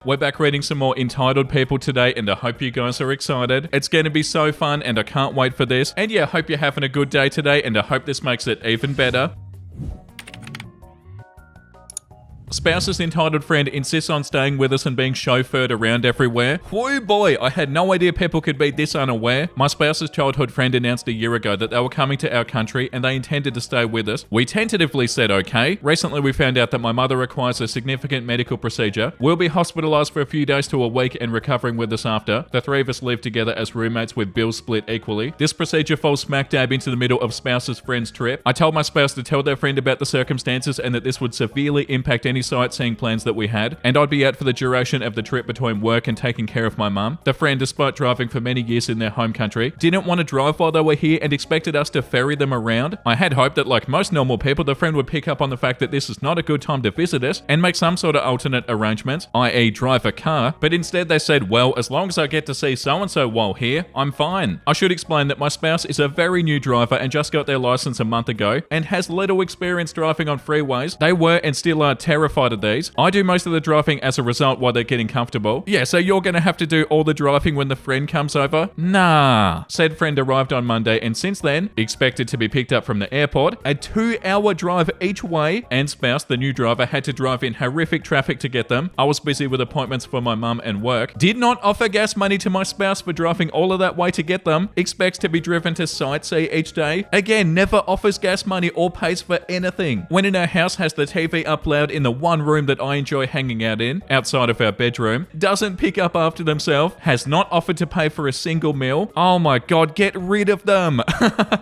We're back reading some more Entitled People today, and I hope you guys are excited. It's going to be so fun, and I can't wait for this. And yeah, I hope you're having a good day today, and I hope this makes it even better. Spouse's entitled friend insists on staying with us and being chauffeured around everywhere. Whoo boy, I had no idea people could be this unaware. My spouse's childhood friend announced a year ago that they were coming to our country and they intended to stay with us. We tentatively said okay. Recently we found out that my mother requires a significant medical procedure. We'll be hospitalized for a few days to a week and recovering with us after. The three of us live together as roommates with bills split equally. This procedure falls smack dab into the middle of spouse's friend's trip. I told my spouse to tell their friend about the circumstances and that this would severely impact any sightseeing plans that we had, and I'd be out for the duration of the trip between work and taking care of my mum. The friend, despite driving for many years in their home country, didn't want to drive while they were here and expected us to ferry them around. I had hoped that, like most normal people, the friend would pick up on the fact that this is not a good time to visit us and make some sort of alternate arrangements, i.e. drive a car, but instead they said, well, as long as I get to see so-and-so while here, I'm fine. I should explain that my spouse is a very new driver and just got their license a month ago and has little experience driving on freeways. They were and still are terrified of these. I do most of the driving as a result while they're getting comfortable. Yeah, so you're gonna have to do all the driving when the friend comes over? Nah. Said friend arrived on Monday and since then, expected to be picked up from the airport, a 2-hour drive each way, and spouse, the new driver, had to drive in horrific traffic to get them. I was busy with appointments for my mum and work. Did not offer gas money to my spouse for driving all of that way to get them. Expects to be driven to sightsee each day. Again, never offers gas money or pays for anything. When in our house, has the TV up loud in the one room that I enjoy hanging out in, outside of our bedroom, doesn't pick up after themselves, has not offered to pay for a single meal. Oh my god, get rid of them.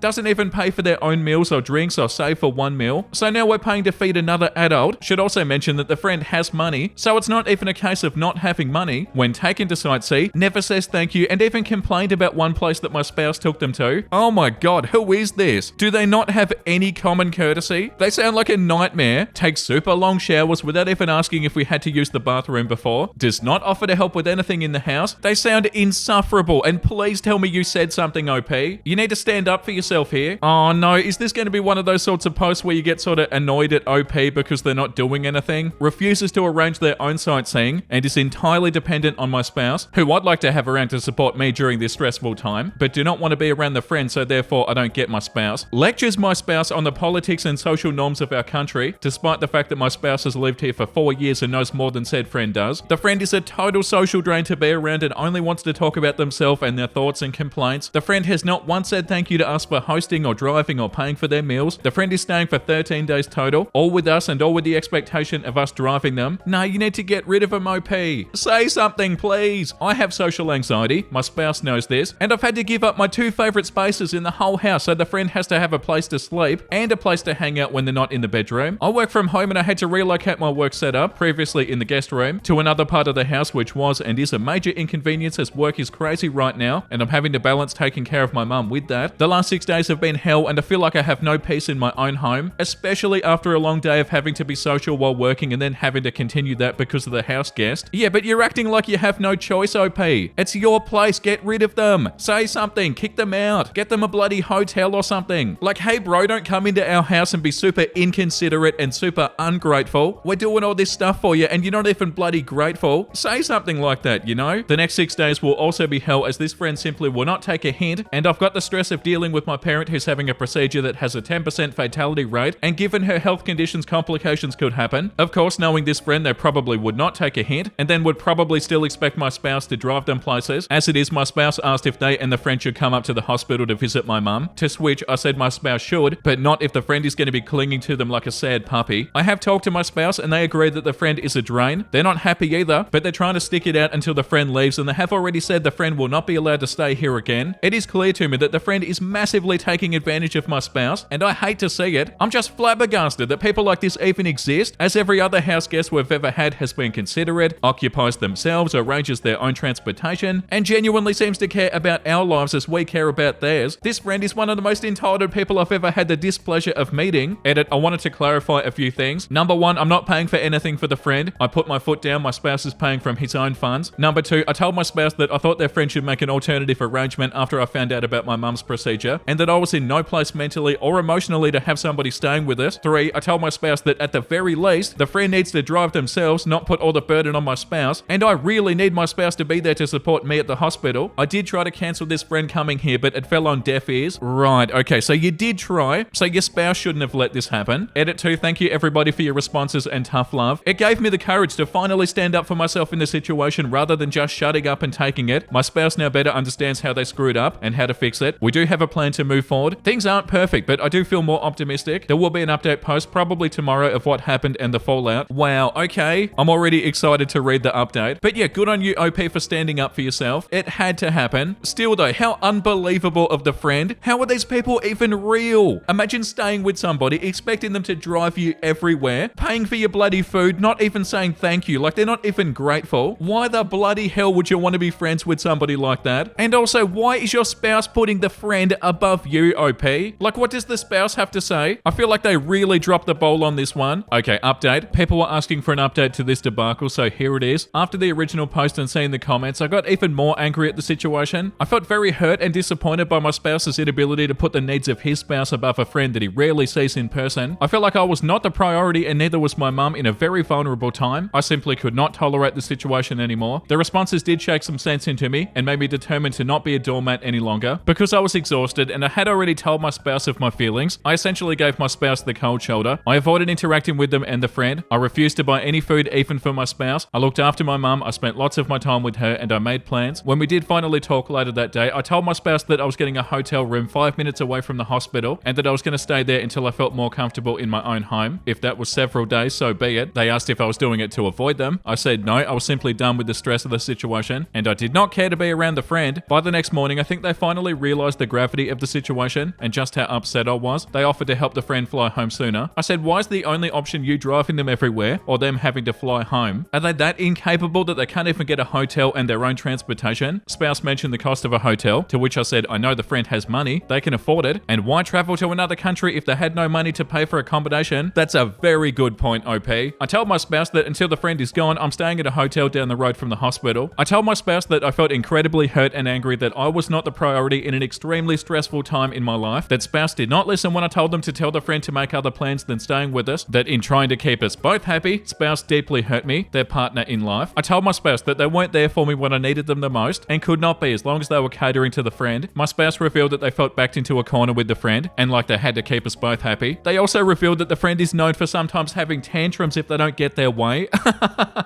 Doesn't even pay for their own meals or drinks or save for one meal. So now we're paying to feed another adult. Should also mention that the friend has money, so it's not even a case of not having money. When taken to sightsee, never says thank you and even complained about one place that my spouse took them to. Oh my god, who is this? Do they not have any common courtesy? They sound like a nightmare. Take super long showers without even asking if we had to use the bathroom before. Does not offer to help with anything in the house. They sound insufferable, and please tell me you said something, OP. You need to stand up for yourself here. Oh no, is this going to be one of those sorts of posts where you get sort of annoyed at OP because they're not doing anything? Refuses to arrange their own sightseeing and is entirely dependent on my spouse, who I'd like to have around to support me during this stressful time, but do not want to be around the friend, so therefore I don't get my spouse. Lectures my spouse on the politics and social norms of our country, despite the fact that my spouse has lived here for 4 years and knows more than said friend does. The friend is a total social drain to be around and only wants to talk about themselves and their thoughts and complaints. The friend has not once said thank you to us for hosting or driving or paying for their meals. The friend is staying for 13 days total, all with us and all with the expectation of us driving them. No, you need to get rid of them, OP. Say something, please. I have social anxiety. My spouse knows this, and I've had to give up my 2 favorite spaces in the whole house, so the friend has to have a place to sleep and a place to hang out when they're not in the bedroom. I work from home and I had to relocate my work setup, previously in the guest room, to another part of the house, which was and is a major inconvenience as work is crazy right now and I'm having to balance taking care of my mum with that. The last 6 days have been hell and I feel like I have no peace in my own home, especially after a long day of having to be social while working and then having to continue that because of the house guest. Yeah, but you're acting like you have no choice, OP. It's your place, get rid of them. Say something, kick them out, get them a bloody hotel or something. Like, hey bro, don't come into our house and be super inconsiderate and super ungrateful. We're doing all this stuff for you and you're not even bloody grateful. Say something like that, you know? The next 6 days will also be hell as this friend simply will not take a hint, and I've got the stress of dealing with my parent who's having a procedure that has a 10% fatality rate, and given her health conditions, complications could happen. Of course, knowing this friend, they probably would not take a hint and then would probably still expect my spouse to drive them places. As it is, my spouse asked if they and the friend should come up to the hospital to visit my mum, to which I said my spouse should, but not if the friend is going to be clinging to them like a sad puppy. I have talked to my spouse and they agree that the friend is a drain. They're not happy either, but they're trying to stick it out until the friend leaves, and they have already said the friend will not be allowed to stay here again. It is clear to me that the friend is massively taking advantage of my spouse, and I hate to see it. I'm just flabbergasted that people like this even exist, as every other house guest we've ever had has been considerate, occupies themselves, arranges their own transportation, and genuinely seems to care about our lives as we care about theirs. This friend is one of the most entitled people I've ever had the displeasure of meeting. Edit, I wanted to clarify a few things. Number one, I'm I'm not paying for anything for the friend. I put my foot down. My spouse is paying from his own funds. Number 2, I told my spouse that I thought their friend should make an alternative arrangement after I found out about my mum's procedure, and that I was in no place mentally or emotionally to have somebody staying with us. 3, I told my spouse that at the very least, the friend needs to drive themselves, not put all the burden on my spouse, and I really need my spouse to be there to support me at the hospital. I did try to cancel this friend coming here, but it fell on deaf ears. Right, okay, so you did try, so your spouse shouldn't have let this happen. Edit 2, thank you everybody for your responses and tough love. It gave me the courage to finally stand up for myself in the situation rather than just shutting up and taking it. My spouse now better understands how they screwed up and how to fix it. We do have a plan to move forward. Things aren't perfect, but I do feel more optimistic. There will be an update post probably tomorrow of what happened and the fallout. Wow, okay. I'm already excited to read the update. But yeah, good on you, OP, for standing up for yourself. It had to happen. Still though, how unbelievable of the friend. How are these people even real? Imagine staying with somebody, expecting them to drive you everywhere, paying for your bloody food, not even saying thank you, like they're not even grateful. Why the bloody hell would you want to be friends with somebody like that? And also, why is your spouse putting the friend above you, OP? Like, what does the spouse have to say? I feel like they really dropped the ball on this one. Okay, update. People were asking for an update to this debacle, so here it is. After the original post and seeing the comments, I got even more angry at the situation. I felt very hurt and disappointed by my spouse's inability to put the needs of his spouse above a friend that he rarely sees in person. I felt like I was not the priority and neither was my mum in a very vulnerable time. I simply could not tolerate the situation anymore. The responses did shake some sense into me and made me determined to not be a doormat any longer. Because I was exhausted and I had already told my spouse of my feelings, I essentially gave my spouse the cold shoulder. I avoided interacting with them and the friend. I refused to buy any food even for my spouse. I looked after my mum. I spent lots of my time with her and I made plans. When we did finally talk later that day, I told my spouse that I was getting a hotel room 5 minutes away from the hospital and that I was going to stay there until I felt more comfortable in my own home. If that was several days, so be it. They asked if I was doing it to avoid them. I said no, I was simply done with the stress of the situation and I did not care to be around the friend. By the next morning, I think they finally realized the gravity of the situation and just how upset I was. They offered to help the friend fly home sooner. I said, why is the only option you driving them everywhere or them having to fly home? Are they that incapable that they can't even get a hotel and their own transportation? Spouse mentioned the cost of a hotel, to which I said, I know the friend has money, they can afford it, and why travel to another country if they had no money to pay for accommodation? That's a very good point, OP. I told my spouse that until the friend is gone, I'm staying at a hotel down the road from the hospital. I told my spouse that I felt incredibly hurt and angry that I was not the priority in an extremely stressful time in my life, that spouse did not listen when I told them to tell the friend to make other plans than staying with us, that in trying to keep us both happy, spouse deeply hurt me, their partner in life. I told my spouse that they weren't there for me when I needed them the most and could not be as long as they were catering to the friend. My spouse revealed that they felt backed into a corner with the friend and like they had to keep us both happy. They also revealed that the friend is known for sometimes having tantrums if they don't get their way.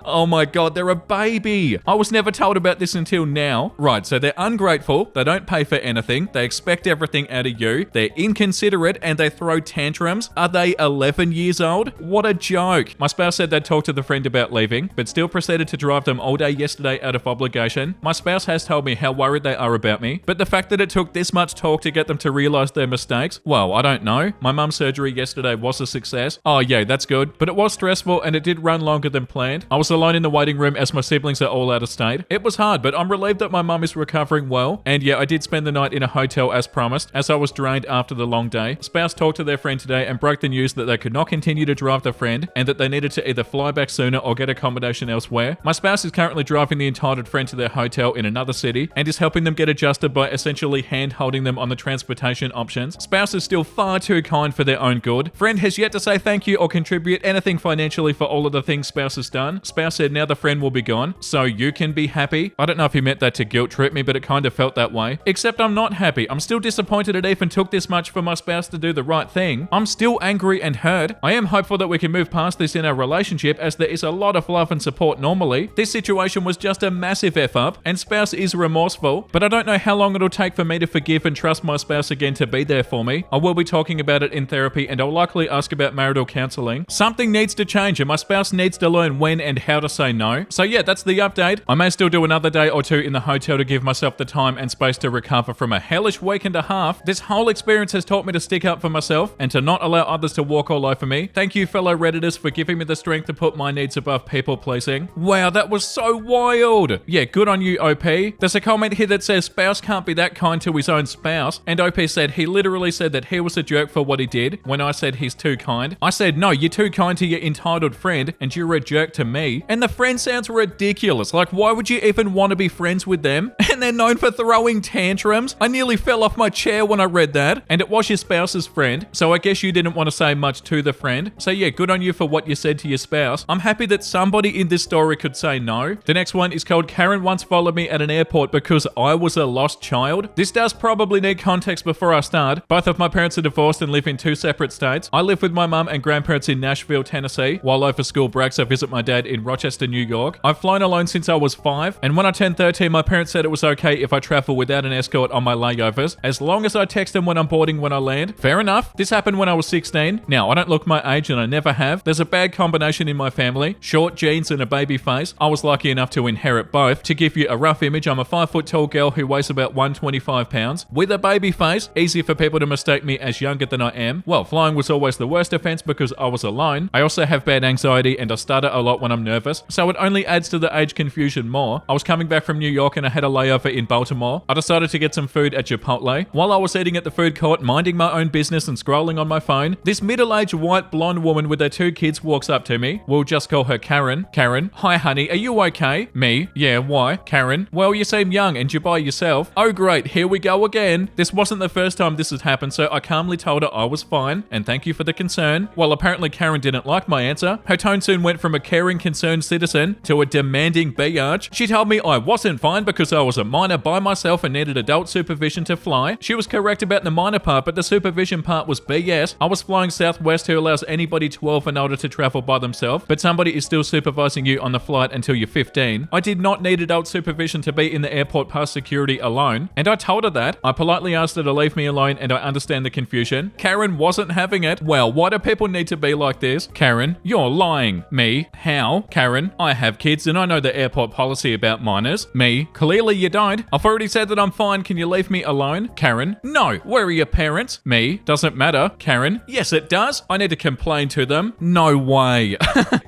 Oh my god, they're a baby. I was never told about this until now. Right, so they're ungrateful, they don't pay for anything, they expect everything out of you, they're inconsiderate and they throw tantrums. Are they 11 years old? What a joke. My spouse said they'd talk to the friend about leaving, but still proceeded to drive them all day yesterday out of obligation. My spouse has told me how worried they are about me, but the fact that it took this much talk to get them to realize their mistakes, well, I don't know. My mum's surgery yesterday was a success. Oh yeah, that's good, but it was stressful and it did run longer than planned. I was alone in the waiting room as my siblings are all out of state. It was hard, but I'm relieved that my mum is recovering well, and yeah, I did spend the night in a hotel as promised, as I was drained after the long day. Spouse talked to their friend today and broke the news that they could not continue to drive the friend and that they needed to either fly back sooner or get accommodation elsewhere. My spouse is currently driving the entitled friend to their hotel in another city and is helping them get adjusted by essentially hand-holding them on the transportation options. Spouse is still far too kind for their own good. Friend has yet to say thank you or contribute anything financially for all of the things spouse has done. Spouse said now the friend will be gone, so you can be happy. I don't know if he meant that to guilt trip me, but it kind of felt that way. Except I'm not happy. I'm still disappointed it even took this much for my spouse to do the right thing. I'm still angry and hurt. I am hopeful that we can move past this in our relationship as there is a lot of love and support normally. This situation was just a massive F-up and spouse is remorseful, but I don't know how long it'll take for me to forgive and trust my spouse again to be there for me. I will be talking about it in therapy and I'll likely ask about marital counseling. Something needs to change and my spouse needs to learn when and how to say no. So yeah, that's the update. I may still do another day or two in the hotel to give myself the time and space to recover from a hellish week and a half. This whole experience has taught me to stick up for myself and to not allow others to walk all over me. Thank you, fellow Redditors, for giving me the strength to put my needs above people pleasing. Wow, that was so wild. Yeah, good on you, OP. There's a comment here that says spouse can't be that kind to his own spouse, and OP said he literally said that he was a jerk for what he did when I said he's too kind. I said, no, you're too kind kind to your entitled friend and you're a jerk to me. And the friend sounds ridiculous. Like, why would you even want to be friends with them? And they're known for throwing tantrums. I nearly fell off my chair when I read that. And it was your spouse's friend, so I guess you didn't want to say much to the friend. So yeah, good on you for what you said to your spouse. I'm happy that somebody in this story could say no. The next one is called Karen once followed me at an airport because I was a lost child. This does probably need context before I start. Both of my parents are divorced and live in 2 separate states. I live with my mum and grandparents in Nashville, Tennessee, while over school breaks I visit my dad in Rochester, New York. I've flown alone since I was 5, and when I turned 13, my parents said it was okay if I travel without an escort on my layovers, as long as I text them when I'm boarding when I land. Fair enough. This happened when I was 16. Now, I don't look my age and I never have. There's a bad combination in my family. Short jeans and a baby face. I was lucky enough to inherit both. To give you a rough image, I'm a 5 foot tall girl who weighs about 125 pounds. With a baby face, easy for people to mistake me as younger than I am. Well, flying was always the worst offense because I was alone. I also have bad anxiety and I stutter a lot when I'm nervous, so it only adds to the age confusion more. I was coming back from New York and I had a layover in Baltimore. I decided to get some food at Chipotle. While I was eating at the food court, minding my own business and scrolling on my phone, this middle-aged white blonde woman with her 2 kids walks up to me. We'll just call her Karen. Karen, hi honey, are you okay? Me, yeah, why? Karen, well you seem young and you're by yourself. Oh great, here we go again. This wasn't the first time this has happened, so I calmly told her I was fine and thank you for the concern. Well, apparently Karen didn't like my answer. Her tone soon went from a caring, concerned citizen to a demanding biatch. She told me I wasn't fine because I was a minor by myself and needed adult supervision to fly. She was correct about the minor part, but the supervision part was BS. I was flying Southwest, who allows anybody 12 and older to travel by themselves, but somebody is still supervising you on the flight until you're 15. I did not need adult supervision to be in the airport past security alone, and I told her that. I politely asked her to leave me alone, and I understand the confusion. Karen wasn't having it. Well, why do people need to be like this? Karen, you're lying. Me, how? Karen, I have kids and I know the airport policy about minors. Me, clearly you don't. I've already said that I'm fine. Can you leave me alone? Karen, no. Where are your parents? Me, doesn't matter. Karen, yes it does. I need to complain to them. No way.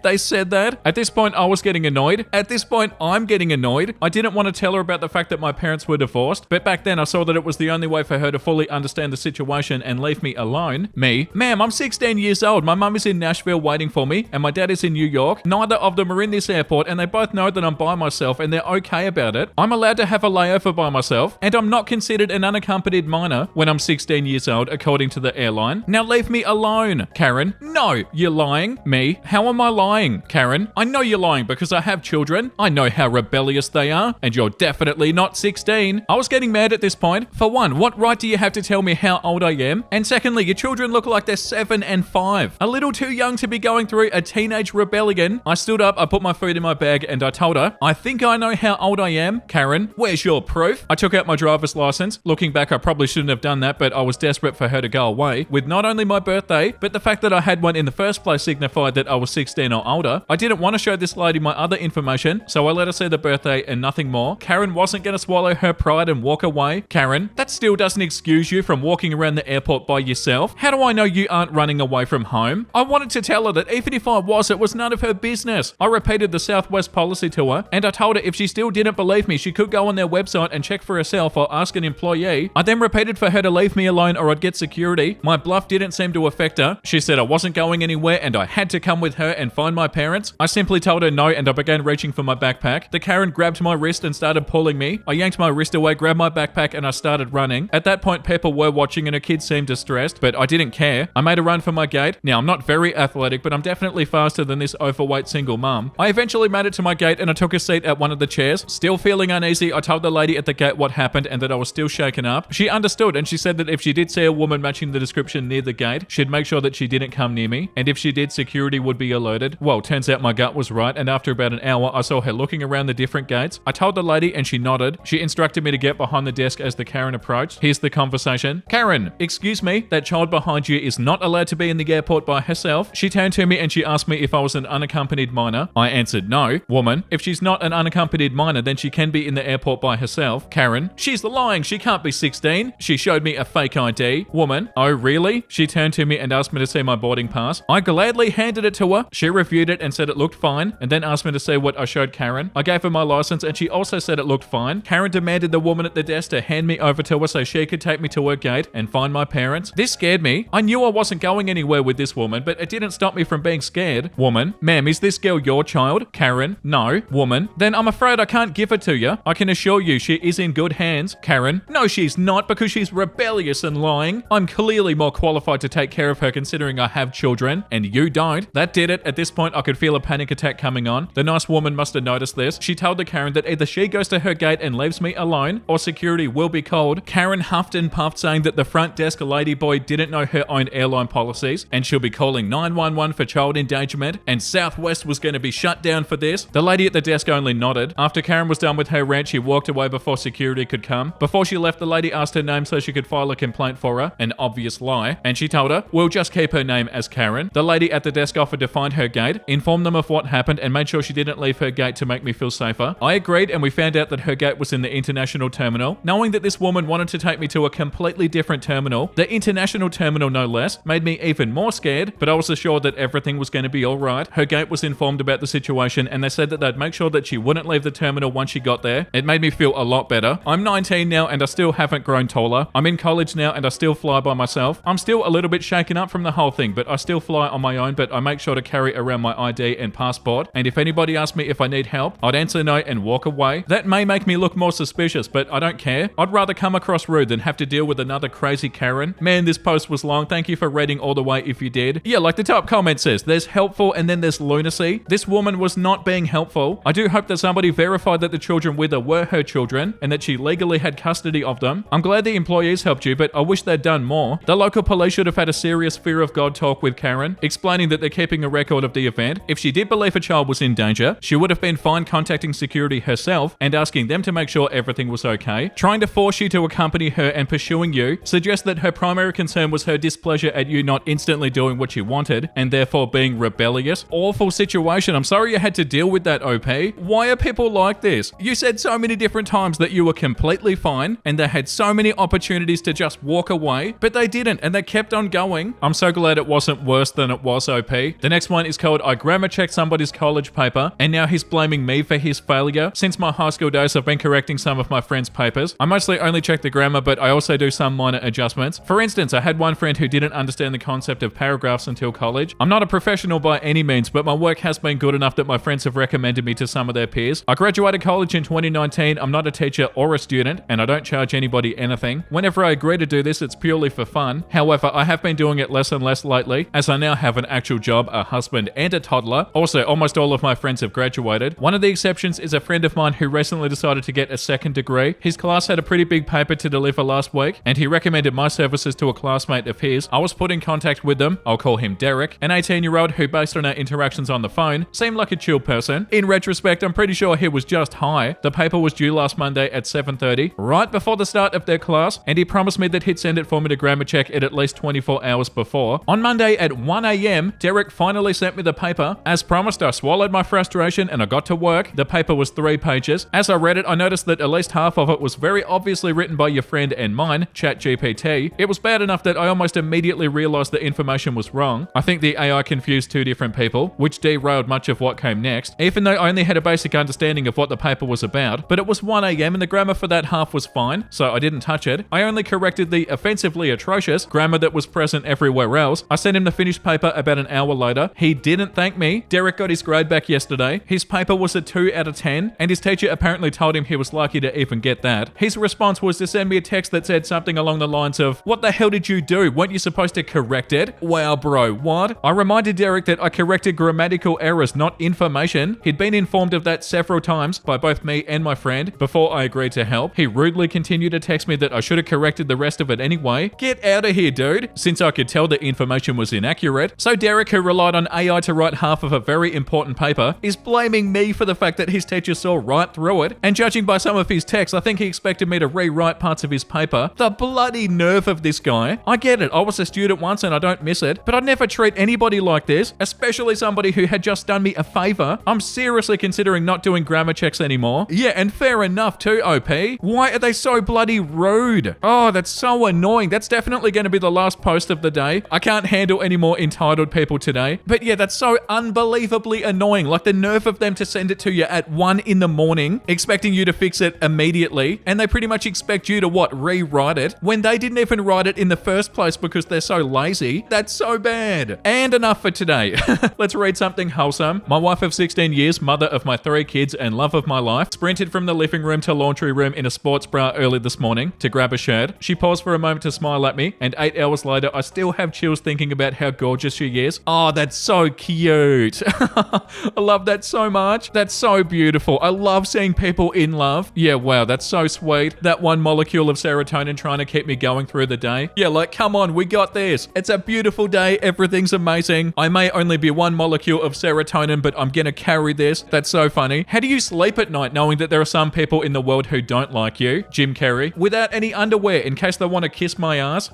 They said that. At this point, I was getting annoyed. At this point, I'm getting annoyed. I didn't want to tell her about the fact that my parents were divorced, but back then I saw that it was the only way for her to fully understand the situation and leave me alone. Me, ma'am, I'm 16 years old. My mum is in Nashville waiting for me, and my dad is in New York. Neither of them are in this airport, and they both know that I'm by myself, and they're okay about it. I'm allowed to have a layover by myself, and I'm not considered an unaccompanied minor when I'm 16 years old, according to the airline. Now leave me alone. Karen, no, you're lying. Me, how am I lying? Karen, I know you're lying because I have children. I know how rebellious they are, and you're definitely not 16. I was getting mad at this point. For one, what right do you have to tell me how old I am? And secondly, your children look like they're 7 and 5. A little too young to be going through a teenage rebellion. I stood up, I put my food in my bag, and I told her, I think I know how old I am. Karen, where's your proof? I took out my driver's license. Looking back, I probably shouldn't have done that, but I was desperate for her to go away. With not only my birthday, but the fact that I had one in the first place signified that I was 16 or older. I didn't want to show this lady my other information, so I let her see the birthday and nothing more. Karen wasn't going to swallow her pride and walk away. Karen, that still doesn't excuse you from walking around the airport by yourself. How do I know you aren't running away from home? I wanted to tell her that even if I was, it was none of her business. I repeated the Southwest policy to her, and I told her if she still didn't believe me, she could go on their website and check for herself or ask an employee. I then repeated for her to leave me alone or I'd get security. My bluff didn't seem to affect her. She said I wasn't going anywhere and I had to come with her and find my parents. I simply told her no and I began reaching for my backpack. The Karen grabbed my wrist and started pulling me. I yanked my wrist away, grabbed my backpack, and I started running. At that point, people were watching and her kids seemed distressed, but I didn't care. I made a run for my gate. Now, I'm not very athletic, but I'm definitely faster than this overweight single mum. I eventually made it to my gate and I took a seat at one of the chairs. Still feeling uneasy, I told the lady at the gate what happened and that I was still shaken up. She understood and she said that if she did see a woman matching the description near the gate, she'd make sure that she didn't come near me, and if she did, security would be alerted. Well, turns out my gut was right, and after about an hour, I saw her looking around the different gates. I told the lady and she nodded. She instructed me to get behind the desk as the Karen approached. Here's the conversation. Karen, excuse me, that child behind you is not allowed to be in the airport by herself. She turned to me and she asked me if I was an unaccompanied minor. I answered no. Woman, if she's not an unaccompanied minor, then she can be in the airport report by herself. Karen, she's lying. She can't be 16. She showed me a fake ID. Woman, oh really? She turned to me and asked me to see my boarding pass. I gladly handed it to her. She reviewed it and said it looked fine, and then asked me to see what I showed Karen. I gave her my license and she also said it looked fine. Karen demanded the woman at the desk to hand me over to her so she could take me to her gate and find my parents. This scared me. I knew I wasn't going anywhere with this woman, but it didn't stop me from being scared. Woman, ma'am, is this girl your child? Karen, no. Woman, then I'm afraid I can't give her to you. I can assure you she is in good hands. Karen, no she's not, because she's rebellious and lying. I'm clearly more qualified to take care of her considering I have children, and you don't. That did it. At this point I could feel a panic attack coming on. The nice woman must have noticed this. She told the Karen that either she goes to her gate and leaves me alone, or security will be called. Karen huffed and puffed, saying that the front desk ladyboy didn't know her own airline policies, and she'll be calling 911 for child endangerment, and Southwest was going to be shut down for this. The lady at the desk only nodded. After Karen was done with her rant, she walked away before security could come. Before she left, the lady asked her name so she could file a complaint for her, an obvious lie, and she told her, we'll just keep her name as Karen. The lady at the desk offered to find her gate, informed them of what happened, and made sure she didn't leave her gate to make me feel safer. I agreed, and we found out that her gate was in the international terminal. Knowing that this woman wanted to take me to a completely different terminal, the international terminal no less, made me even more scared, but I was assured that everything was going to be alright. Her gate was informed about the situation, and they said that they'd make sure that she wouldn't leave the terminal once she got there. It made me feel a lot better. I'm 19 now and I still haven't grown taller. I'm in college now and I still fly by myself. I'm still a little bit shaken up from the whole thing, but I still fly on my own, but I make sure to carry around my ID and passport, and if anybody asks me if I need help, I'd answer no and walk away. That may make me look more suspicious, but I don't care. I'd rather come across rude than have to deal with another crazy Karen. Man, this post was long. Thank you for reading all the way if you did. Yeah, like the top comment says, there's helpful and then there's lunacy. This woman was not being helpful. I do hope that somebody verified that the children with her were her children and that she legally had custody of them. I'm glad the employees helped you, but I wish they'd done more. The local police should have had a serious fear of God talk with Karen, explaining that they're keeping a record of the event. If she did believe a child was in danger, she would have been fine contacting security herself and asking them to make sure everything was okay. Trying to force you to accompany her and pursuing you suggests that her primary concern was her displeasure at you not instantly doing what you wanted and therefore being rebellious. Awful situation. I'm sorry you had to deal with that, OP. Why are people like this? You said so many different times that you were completely fine and they had so many opportunities to just walk away, but they didn't and they kept on going. I'm so glad it wasn't worse than it was, OP. The next one is called I grammar checked somebody's college paper and now he's blaming me for his failure. Since my high school days, I've been correcting some of my friends' papers. I mostly only check the grammar, but I also do some minor adjustments. For instance, I had one friend who didn't understand the concept of paragraphs until college. I'm not a professional by any means, but my work has been good enough that my friends have recommended me to some of their peers. I graduated college in 2019. I'm not a teacher or a student, and I don't charge anybody anything. Whenever I agree to do this, it's purely for fun. However, I have been doing it less and less lately, as I now have an actual job, a husband, and a toddler. Also, almost all of my friends have graduated. One of the exceptions is a friend of mine who recently decided to get a second degree. His class had a pretty big paper to deliver last week, and he recommended my services to a classmate of his. I was put in contact with them. I'll call him Derek, an 18-year-old who, based on our interactions on the phone, seemed like a chill person. In retrospect, I'm pretty sure he was just high. The paper was due last Monday at 7:30, right before the start of their class, and he promised me that he'd send it for me to grammar check it at least 24 hours before. On Monday at 1 a.m, Derek finally sent me the paper. As promised, I swallowed my frustration and I got to work. The paper was 3 pages. As I read it, I noticed that at least half of it was very obviously written by your friend and mine, ChatGPT. It was bad enough that I almost immediately realized the information was wrong. I think the AI confused 2 different people, which derailed much of what came next, even though I only had a basic understanding of what the paper was about. But it was 1 a.m. and the grammar for that half was fine, so I didn't touch it. I only corrected the offensively atrocious grammar that was present everywhere else. I sent him the finished paper about an hour later. He didn't thank me. Derek got his grade back yesterday. His paper was a 2 out of 10, and his teacher apparently told him he was lucky to even get that. His response was to send me a text that said something along the lines of, "What the hell did you do? Weren't you supposed to correct it?" Wow, bro, what? I reminded Derek that I corrected grammatical errors, not information. He'd been informed of that several times by both me and my friend before I agreed to help. He rudely continued to text me that I should have corrected the rest of it anyway. Get out of here, dude. Since I could tell the information was inaccurate. So Derek, who relied on AI to write half of a very important paper, is blaming me for the fact that his teacher saw right through it. And judging by some of his texts, I think he expected me to rewrite parts of his paper. The bloody nerve of this guy. I get it. I was a student once and I don't miss it, but I'd never treat anybody like this, especially somebody who had just done me a favor. I'm seriously considering not doing grammar checks anymore. Yeah, and fair enough too, OP. Why are they so bloody rude? Oh, that's so annoying. That's definitely going to be the last post of the day. I can't handle any more entitled people today. But yeah, that's so unbelievably annoying. Like the nerve of them to send it to you at 1 in the morning, expecting you to fix it immediately. And they pretty much expect you to rewrite it when they didn't even write it in the first place because they're so lazy. That's so bad. And enough for today. Let's read something wholesome. My wife of 16 years, mother of my 3 kids and love of my life, sprinted from the living room to laundry room in a sports bra early this morning to grab a shirt. She paused for a moment to smile at me, and 8 hours later, I still have chills thinking about how gorgeous she is. Oh, that's so cute. I love that so much. That's so beautiful. I love seeing people in love. Yeah, wow, that's so sweet. That one molecule of serotonin trying to keep me going through the day. Yeah, like, come on, we got this. It's a beautiful day. Everything's amazing. I may only be one molecule of serotonin, but I'm gonna carry this. That's so funny. How do you sleep at night knowing that there are some people in the world who don't like you? Jim Carrey. Without any underwear in case they want to kiss my ass?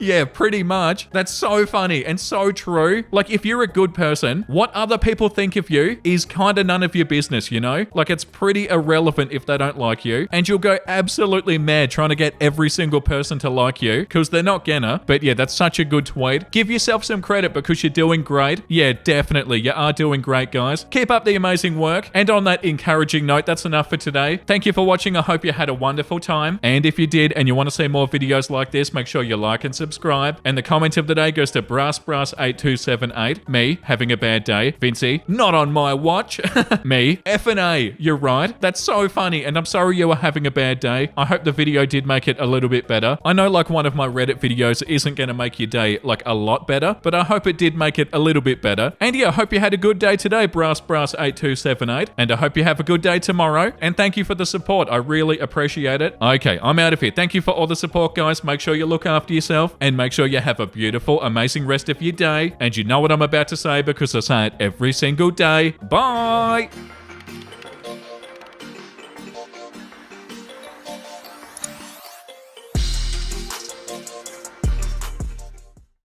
Yeah, pretty much. That's so funny and so true. Like, if you're a good person, what other people think of you is kind of none of your business, you know? Like, it's pretty irrelevant if they don't like you. And you'll go absolutely mad trying to get every single person to like you, because they're not gonna. But yeah, that's such a good tweet. Give yourself some credit because you're doing great. Yeah, definitely. You are doing great, guys. Keep up the amazing work. And on that encouraging note, that's enough for today. Thank you for watching. I hope you had a wonderful time. And if you did and you want to see more videos like this, make sure you like and subscribe. And the comment of the day goes to BrassBrass8278. Me, having a bad day. Vincey, not on my watch. Me, F&A. You're right. That's so funny. And I'm sorry you were having a bad day. I hope the video did make it a little bit better. I know like one of my Reddit videos isn't going to make your day like a lot better, but I hope it did make it a little bit better. And yeah, I hope you had a good day today, BrassBrass8278. And I hope you have a good day tomorrow. And thank you for the support. I really appreciate it. Okay, I'm out of here. Thank you for all the support, guys. Make sure you look after yourself and make sure you have a beautiful, amazing rest of your day. And you know what I'm about to say because I say it every single day. Bye!